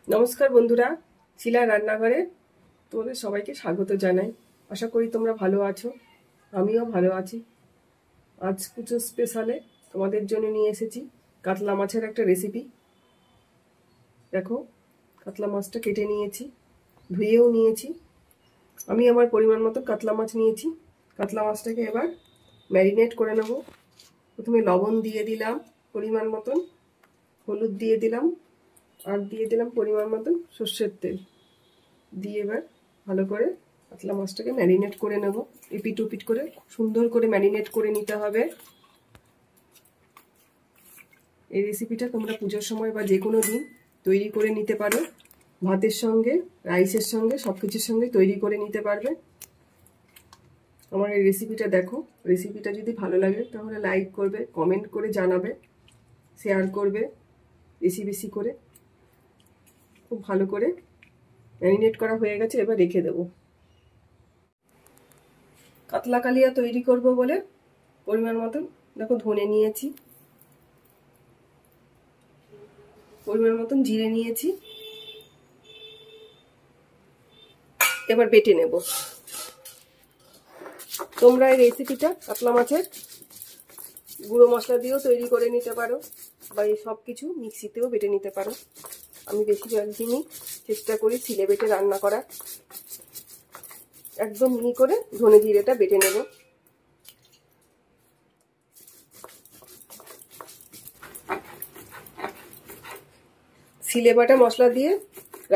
নমস্কার বন্ধুরা, শিলা রান্নাঘরে তোমাদের সবাইকে স্বাগত জানাই। আশা করি তোমরা ভালো আছো, আমিও ভালো আছি। আজ পুজো স্পেশালে তোমাদের জন্য নিয়ে এসেছি কাতলা মাছের একটা রেসিপি। দেখো, কাতলা মাছটা কেটে নিয়েছি, ধুয়েও নিয়েছি। আমি আমার পরিমাণ মতো কাতলা মাছ নিয়েছি। কাতলা মাছটাকে এবার ম্যারিনেট করে নেব। প্রথমে লবণ দিয়ে দিলাম পরিমাণ মতন, হলুদ দিয়ে দিলাম, আর দিয়ে দিলাম পরিমাণ মতন সর্ষের তেল দিয়ে এবার ভালো করে কাতলা মাছটাকে ম্যারিনেট করে নেব। এপিট ওপিট করে সুন্দর করে ম্যারিনেট করে নিতে হবে। এই রেসিপিটা তোমরা পুজোর সময় বা যে কোনো দিন তৈরি করে নিতে পারো। ভাতের সঙ্গে, রাইসের সঙ্গে, সব কিছুর সঙ্গে তৈরি করে নিতে পারবে। আমার এই রেসিপিটা দেখো, রেসিপিটা যদি ভালো লাগে তাহলে লাইক করবে, কমেন্ট করে জানাবে, শেয়ার করবে বেশি বেশি করে। খুব ভালো করে ম্যারিনেট করা হয়ে গেছে, এবার রেখে দেবো। কাতলা কালিয়া তৈরি করব বলে পরিমাণ মতন দেখো ধনে নিয়েছি, পরিমাণ মতন জিরে নিয়েছি। এবার বেটে নেব। তোমরা এই রেসিপিটা কাতলা মাছের গুঁড়ো মশলা দিয়েও তৈরি করে নিতে পারো, বা এই সব কিছু মিক্সিতেও বেটে নিতে পারো। আমি বেশিরভাগ দিনই চেষ্টা করি সিলে বেটে রান্না করার। একদম মিহি করে ধনে জিরেটা বেটে নেব। সিলে বাটা মশলা দিয়ে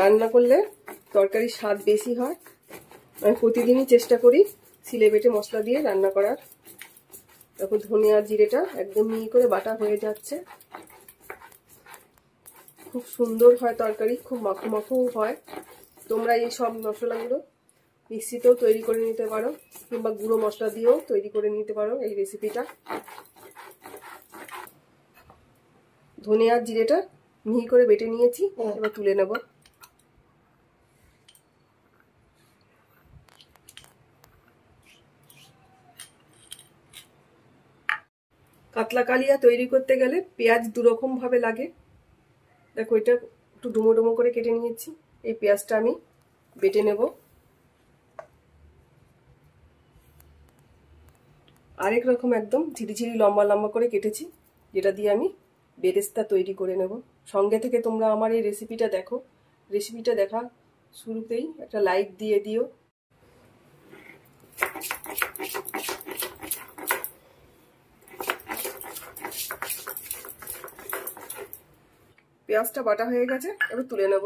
রান্না করলে তরকারির স্বাদ বেশি হয়। আমি প্রতিদিনই চেষ্টা করি সিলে বেটে মশলা দিয়ে রান্না করার। তখন ধনে আর জিরেটা একদম মিহি করে বাটা হয়ে যাচ্ছে। খুব সুন্দর হয় তরকারি, খুব মাখো মাখোও হয়। তোমরা এই সব মশলাগুলো মিক্সিতেও তৈরি করে নিতে পারো, কিংবা গুঁড়ো মশলা দিয়েও তৈরি করে নিতে পারো এই রেসিপিটা। ধনে আর জিরেটা মিহি করে বেটে নিয়েছি, এবার তুলে নেব। কাতলা কালিয়া তৈরি করতে গেলে পেঁয়াজ দুরকম ভাবে লাগে। দেখো, এটা একটু ডুমো ডুমো করে কেটে নিয়েছি। এই পেঁয়াজটা আমি বেটে নেব। আরেক রকম একদম ঝিরিঝিরি লম্বা লম্বা করে কেটেছি, যেটা দিয়ে আমি বেরেস্তা তৈরি করে নেব। সঙ্গে থেকে তোমরা আমার এই রেসিপিটা দেখো। রেসিপিটা দেখা শুরুতেই একটা লাইক দিয়ে দিও। পেঁয়াজটা বাটা হয়ে গেছে, এবার তুলে নেব।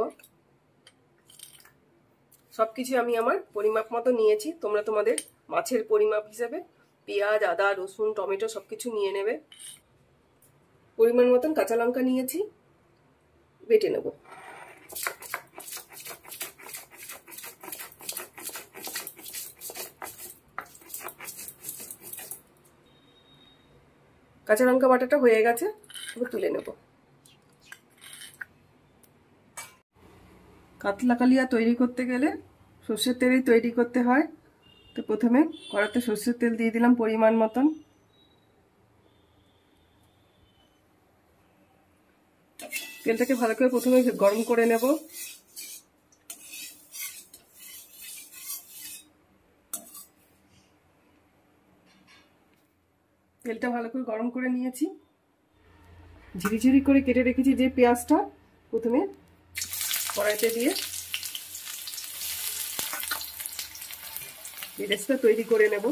সবকিছু আমি আমার পরিমাপ মতো নিয়েছি। তোমরা তোমাদের মাছের পরিমাপ হিসেবে পেঁয়াজ, আদা, রসুন, টমেটো সবকিছু নিয়ে নেবে। পরিমাণ মতন কাঁচা লঙ্কা নিয়েছি, বেটে নেব। কাঁচা লঙ্কা বাটাটা হয়ে গেছে, এবার তুলে নেব। কাতলা কালিয়া তৈরি করতে গেলে সর্ষের তেলেই তৈরি করতে হয়। তো প্রথমে কড়াতে সর্ষের তেল দিয়ে দিলাম পরিমাণ মতন। তেলটাকে ভালো করে প্রথমে গরম করে নেব। তেলটা ভালো করে গরম করে নিয়েছি। ঝিরিঝিরি করে কেটে রেখেছি যে পেঁয়াজটা, প্রথমে কড়াইতে দিয়ে বেরেস্তা তৈরি করে নেব।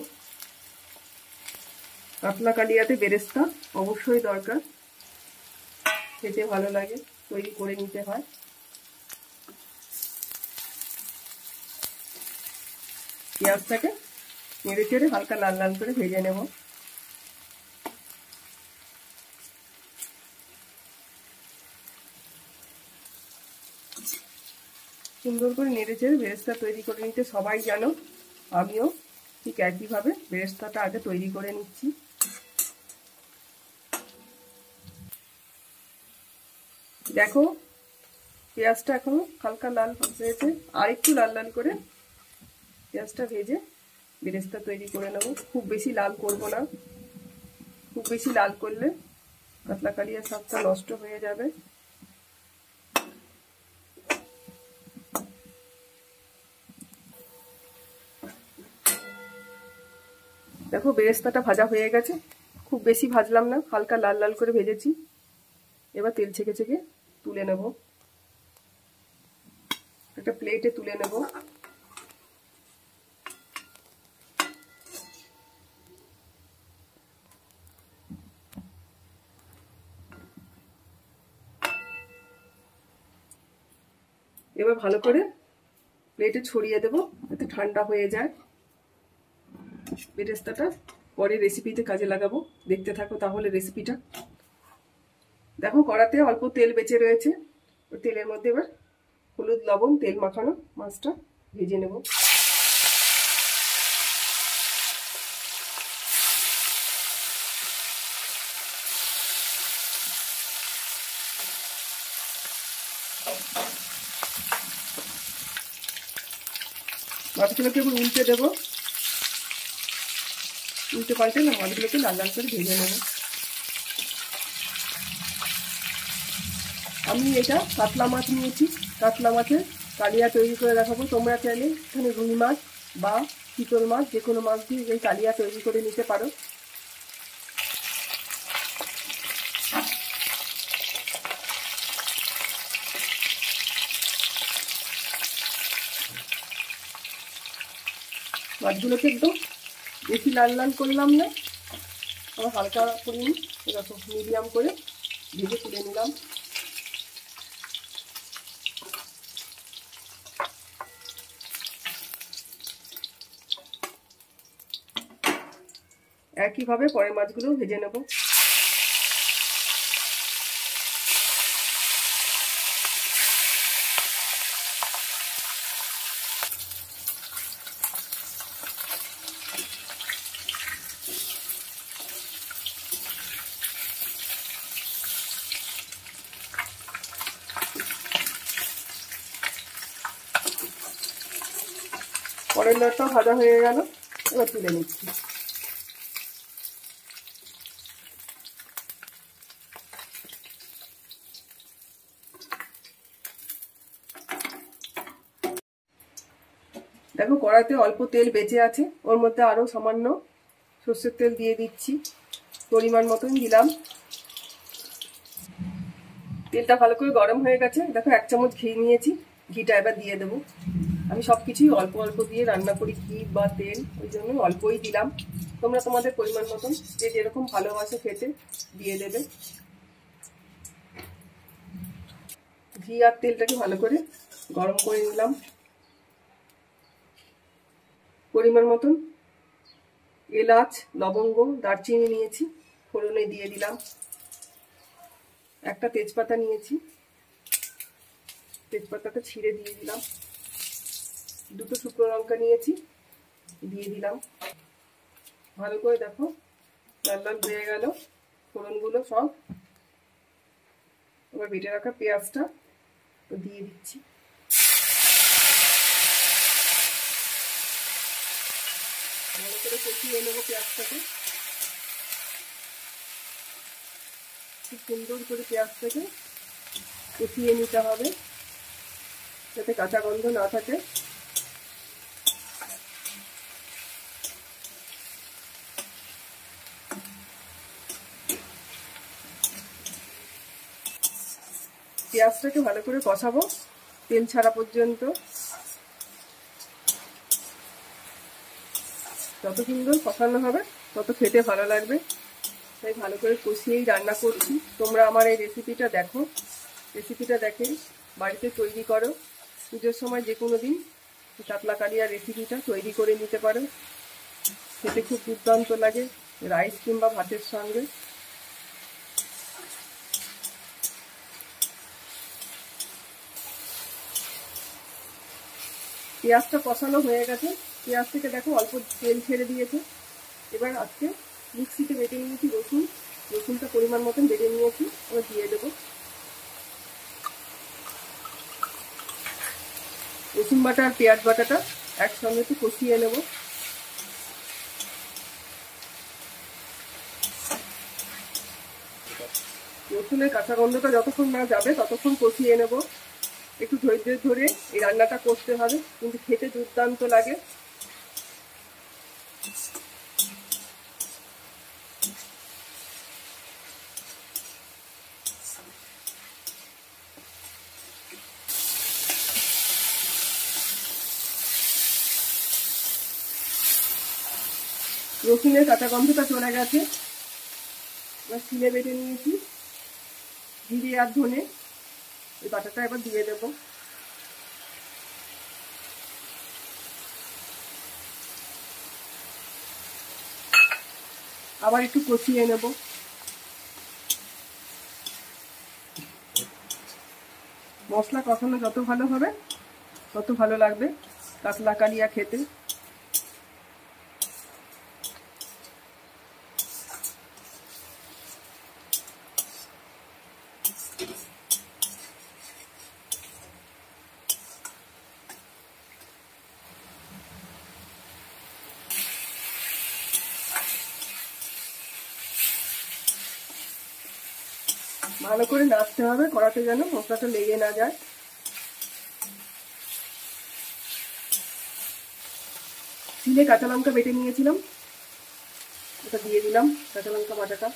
কাতলা কালিয়াতে বেরেস্তা অবশ্যই দরকার, খেতে ভালো লাগে, তৈরি করে নিতে হয়। পেঁয়াজটাকে নেড়ে চেড়ে হালকা লাল লাল করে ভেজে নেব। সুন্দর করে নেড়ে চেড়ে বেরেস্তা তৈরি করে নিতে সবাই জানো, আমিও ঠিক একইভাবে বেরেস্তাটা আগে তৈরি করে নিচ্ছি। দেখো, পেঁয়াজটা এখনো হালকা লাল হয়েছে, আর একটু লাল লাল করে পেঁয়াজটা ভেজে বেরেস্তা তৈরি করে নেব। খুব বেশি লাল করব না, খুব বেশি লাল করলে কাতলা কালিয়ার স্বাদটা নষ্ট হয়ে যাবে। দেখো বেরেস্তাটা ভাজা হয়ে গেছে, খুব বেশি ভাজলাম না, হালকা লাল লাল করে ভেজেছি। এবার তেল ছেঁকে ছেঁকে তুলে নেব, একটা প্লেটে তুলে নেব। এবার ভালো করে প্লেটে ছড়িয়ে দেবো যাতে ঠান্ডা হয়ে যায়। বেরেস্তাটা পরে রেসিপিতে কাজে লাগাবো, দেখতে থাকো তাহলে রেসিপিটা। দেখো কড়াতে অল্প তেল বেঁচে রয়েছে, তেলের মধ্যে এবার হলুদ লবণ তেল মাখানো মাছটা ভেজে নেব। মাছগুলোকে এবার উল্টে দেবো, উল্টে পাল্টে না মাছগুলোকে লাল লাল করে ভেজে নেব। আমি এটা কাতলা মাছ নিয়েছি, কাতলা মাছের কালিয়া তৈরি করে দেখাবো। তোমরা চাইলে এখানে রুই মাছ বা চিতল মাছ যে কোনো মাছ দিয়ে এই কালিয়া তৈরি করে নিতে পারো। মাছগুলোকে একদম বেশি লাল লাল করলাম না, আমার হালকা করিনি, এরকম মিডিয়াম করে ভেজে তুলে নিলাম। একইভাবে পরের মাছগুলো ভেজে নেব। পরের লটটাও ভাজা হয়ে গেল, এবার তুলে নিচ্ছি। দেখো কড়াইতে অল্প তেল বেঁচে আছে, ওর মধ্যে আরো সামান্য সর্ষের তেল দিয়ে দিচ্ছি, পরিমাণ মতন দিলাম। তেলটা ভালো করে গরম হয়ে গেছে, দেখো 1 চামচ ঘি নিয়েছি, ঘিটা এবার দিয়ে দেবো। আমি সবকিছুই অল্প অল্প দিয়ে রান্না করি, ঘি বা তেল, ওই জন্য অল্পই দিলাম। তোমরা তোমাদের পরিমাণ মতন যে যেরকম ভালোবাসে খেতে দিয়ে দেবে। ঘি আর তেলটাকে ভালো করে গরম করে নিলাম। পরিমাণ মতন এলাচ লবঙ্গ দারচিনি নিয়েছি, ফোড়নে দিয়ে দিলাম। একটা তেজপাতা নিয়েছি, তেজপাতাটা ছিঁড়ে দিয়ে দিলাম। 2টো শুকনো লঙ্কা নিয়েছি, দিয়ে দিলাম। ভালো করে দেখো লাল লাল হয়ে গেল ফোড়নগুলো সব। এবার বেটে রাখা পেঁয়াজটা দিয়ে দিচ্ছি। ভালো করে কষিয়ে নেবো পেঁয়াজটাকে, খুব সুন্দর করে পেঁয়াজটাকে কষিয়ে নিতে হবে যাতে কাঁচা গন্ধ না থাকে। পেঁয়াজটাকে ভালো করে কষাবো তেল ছাড়া পর্যন্ত। যত সুন্দর কষানো হবে তত খেতে ভালো লাগবে, তাই ভালো করে কষিয়েই রান্না করছি। তোমরা আমার এই রেসিপিটা দেখো, রেসিপিটা দেখে বাড়িতে তৈরি করো। পুজোর সময় যে কোনো দিন কাতলা কালিয়া রেসিপিটা তৈরি করে নিতে পারো, খেতে খুব দুর্দান্ত লাগে রাইস কিংবা ভাতের সঙ্গে। পেঁয়াজটা কষানো হয়ে গেছে, পেঁয়াজ থেকে দেখো অল্প তেল ছেড়ে দিয়েছে। এবার আজকে মিক্সিতে বেটে নিয়েছি রসুন, রসুনটা পরিমাণ মতন বেটে নিয়েছি, এবার দিয়ে দেবো। রসুন বাটা আর পেঁয়াজ বাটাটা একসঙ্গে একটু কষিয়ে নেব। রসুনের কাঁচা গন্ধটা যতক্ষণ না যাবে ততক্ষণ কষিয়ে নেব। একটু ধৈর্য ধরে এই রান্নাটা করতে হবে, কিন্তু খেতে দুর্দান্ত লাগে। রসুনের কাঁচা গন্ধটা চলে গেছে। এবার শিলে বেটে নিয়েছি জিরে আর ধনে, এই বাটাটা এবার দিয়ে দেব। আবার একটু কষিয়ে নেব। মশলা কষানো যত ভালো হবে তত ভালো লাগবে কাতলা কালিয়া খেতে। ভালো করে নাড়তে হবে, কড়াতে যেন মশলাটা লেগে না যায়। শিলে কাঁচা লঙ্কা বেটে নিয়েছিলাম, ওটা দিয়ে দিলাম, কাঁচা লঙ্কা বাটাটা।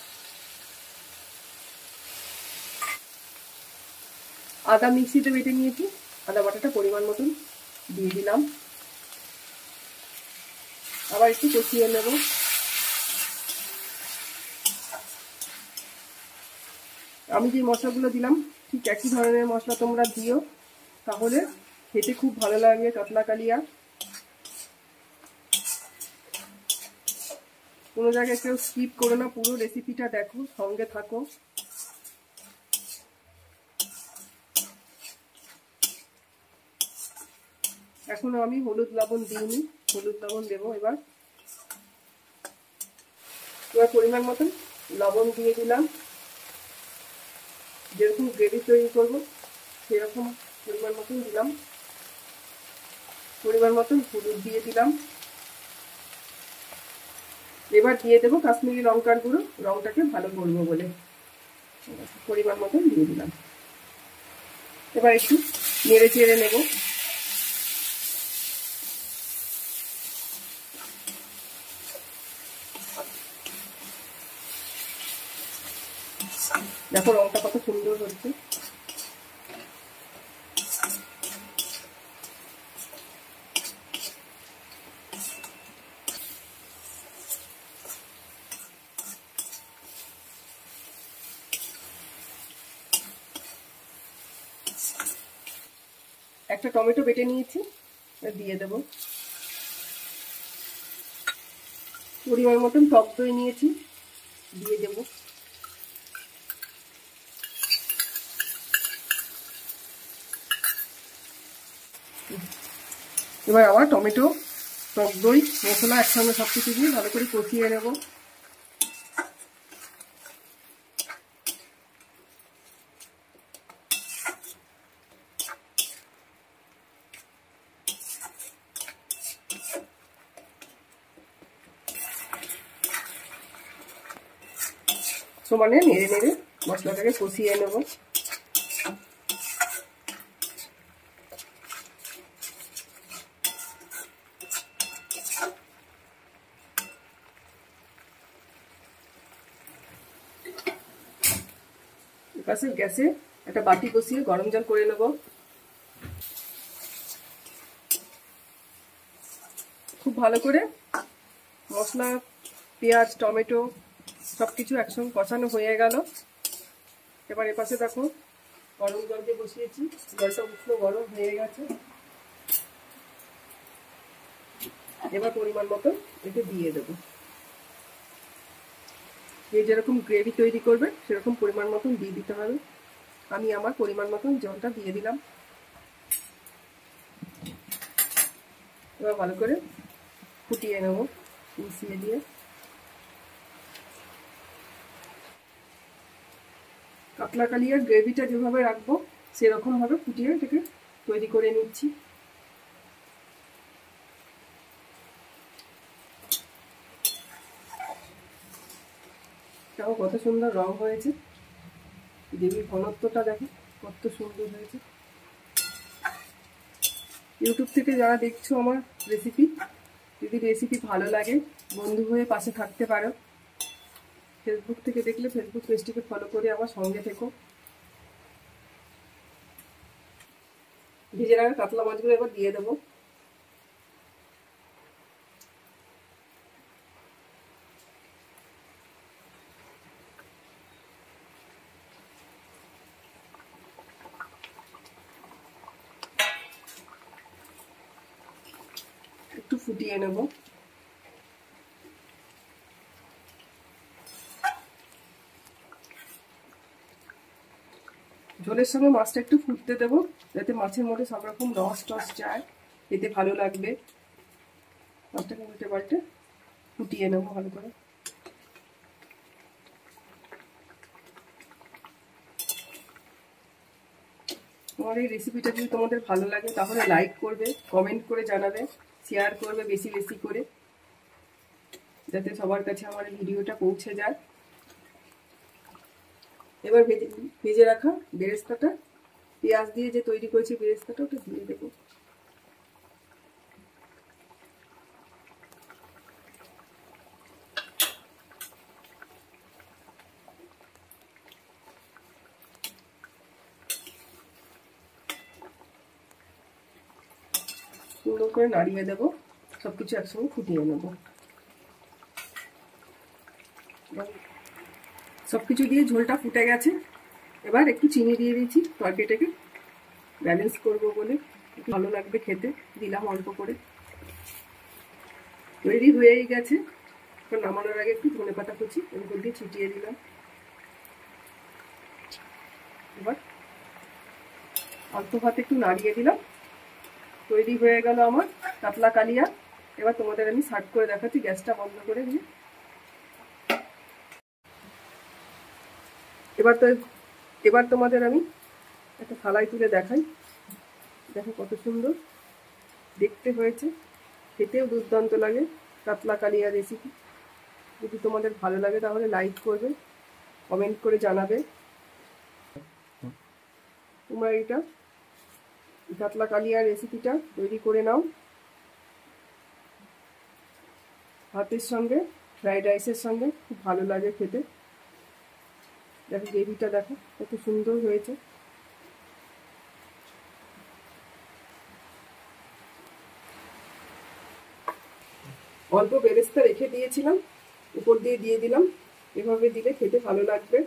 আদা মিক্সিতে বেটে নিয়েছি, আদা বাটাটা পরিমাণ মতন দিয়ে দিলাম। আবার একটু কষিয়ে নেব। আমি যে মশলাগুলো দিলাম ঠিক একই ধরনের মশলা তোমরা দিও, তাহলে খেতে খুব ভালো লাগবে কাতলা কালিয়া। কোনো জায়গায় কেউ স্কিপ করো না, পুরো রেসিপিটা দেখো, সঙ্গে থাকো। এখনো আমি হলুদ লবণ দিইনি, হলুদ লবণ দেবো এবার। পরিমাণ মতন লবণ দিয়ে দিলাম। যেরকম গ্রেভি তৈরি করব সেরকম পরিমাণ মতন দিলাম। পরিমাণ মতন হলুদ দিয়ে দিলাম। এবার দিয়ে দেবো কাশ্মীরি লঙ্কার গুঁড়ো, রংটাকে ভালো করবো বলে পরিমাণ মতন দিয়ে দিলাম। এবার একটু নেড়ে চেড়ে নেব। দেখো রংটা কত সুন্দর হচ্ছে। একটা টমেটো বেটে নিয়েছি, দিয়ে দেব। পরিমাণ মতন টক দই নিয়েছি, দিয়ে দেব। এবার আবার টমেটো, টক দই, মশলা একসঙ্গে সবকিছু দিয়ে ভালো করে কষিয়ে নেব। সমানে নেড়ে নেড়ে মশলাটাকে কষিয়ে নেব। এপাশে গ্যাসে একটা বাটি বসিয়ে গরম জল করে নেব। খুব ভালো করে মশলা, পেঁয়াজ, টমেটো সবকিছু একসঙ্গে কষানো হয়ে গেল। এবার এপাশে দেখো গরম জল দিয়ে বসিয়েছি, জলটা উষ্ণ গরম হয়ে গেছে। এবার পরিমাণ মতো এতে দিয়ে দেবো। যে যেরকম গ্রেভি তৈরি করবে সেরকম পরিমাণ মতন দিয়ে দিতে হবে। আমি আমার পরিমাণ মতন জলটা দিয়ে দিলাম। এবার ভালো করে ফুটিয়ে নেব মিশিয়ে দিয়ে। কাতলা কালিয়ার গ্রেভিটা যেভাবে রাখবো সেরকম ভাবে ফুটিয়ে এটাকে তৈরি করে নিচ্ছি। দেখো কত সুন্দর রং হয়েছে, গ্রেভির ঘনত্বটা দেখো কত সুন্দর হয়েছে। ইউটিউব থেকে যারা দেখছো আমার রেসিপি, যদি রেসিপি ভালো লাগে বন্ধু হয়ে পাশে থাকতে পারো। ফেসবুক থেকে দেখলে ফেসবুক পেজটিকে ফলো করে আমার সঙ্গে থেকো। ভেজে রাখা কাতলা মাছগুলো এবার দিয়ে দেবো। একটু ফুটিয়ে নেব। ঝোলের সঙ্গে মাছটা একটু ফুটতে দেবো, যাতে মাছের মধ্যে সব রকম রস টস যায়, খেতে ভালো লাগবে। মাছটাকে উল্টে পাল্টে ফুটিয়ে নেবো ভালো করে। আমার এই রেসিপিটা যদি তোমাদের ভালো লাগে তাহলে লাইক করবে, কমেন্ট করে জানাবে, শেয়ার করবে বেশি বেশি করে, যাতে সবার কাছে আমার ভিডিওটা পৌঁছে যায়। এবার ভেজে রাখা বেরেস্তাটা, পেঁয়াজ দিয়ে যে তৈরি করেছি বেরেস্তাটা, ওটা দিয়ে দেবো। সুন্দর করে নাড়িয়ে দেবো, সবকিছু একসঙ্গে ফুটিয়ে নেব। সবকিছু দিয়ে ঝোলটা ফুটে গেছে। এবার একটু চিনি দিয়ে দিয়েছি তরকারিটাকে ব্যালেন্স করব বলে, ভালো লাগবে খেতে, দিলাম অল্প করে। তৈরি হয়েই গেছে। নামানোর আগে একটু ধনেপাতা কুচি এর উপর দিয়ে ছিটিয়ে দিলাম। এবার অল্প ভাতে একটু নাড়িয়ে দিলাম। তৈরি হয়ে গেল আমার কাতলা কালিয়া। এবার তোমাদের আমি সার্ভ করে দেখাচ্ছি, গ্যাসটা বন্ধ করে দিয়ে। এবার তোমাদের আমি একটা থালায় তুলে দেখাই। দেখো কত সুন্দর দেখতে হয়েছে, খেতেও দুর্দান্ত লাগে কাতলা কালিয়া রেসিপি। যদি তোমাদের ভালো লাগে তাহলে লাইক করবে, কমেন্ট করে জানাবে। তোমরা এটা কাতলা কালিয়া রেসিপিটা তৈরি করে নাও। ভাতের সঙ্গে, ফ্রাইড রাইসের সঙ্গে খুব ভালো লাগে খেতে। দেখো গ্রেভিটা দেখো কত সুন্দর হয়েছে। অল্প বেরেস্তা রেখে দিয়েছিলাম, উপর দিয়ে দিলাম। এভাবে দিলে খেতে ভালো লাগবে।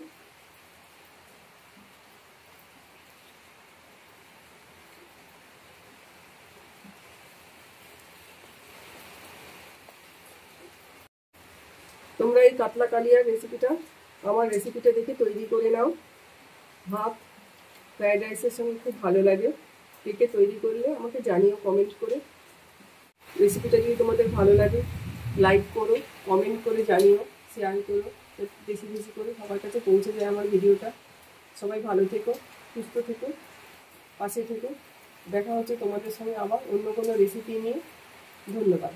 তোমরা এই কাতলা কালিয়ার রেসিপিটা আমার রেসিপিটা দেখে তৈরি করে নাও। ভাত ফ্রাইড রাইসের সঙ্গে খুব ভালো লাগে। কে তৈরি করলে আমাকে জানিও কমেন্ট করে। রেসিপিটা যদি তোমাদের ভালো লাগে লাইক করো, কমেন্ট করে জানিও, শেয়ার করো, বেশি বেশি করে সবার কাছে পৌঁছে যায় আমার ভিডিওটা। সবাই ভালো থেকো, সুস্থ থেকো, পাশে থেকো। দেখা হচ্ছে তোমাদের সঙ্গে আবার অন্য কোনো রেসিপি নিয়ে। ধন্যবাদ।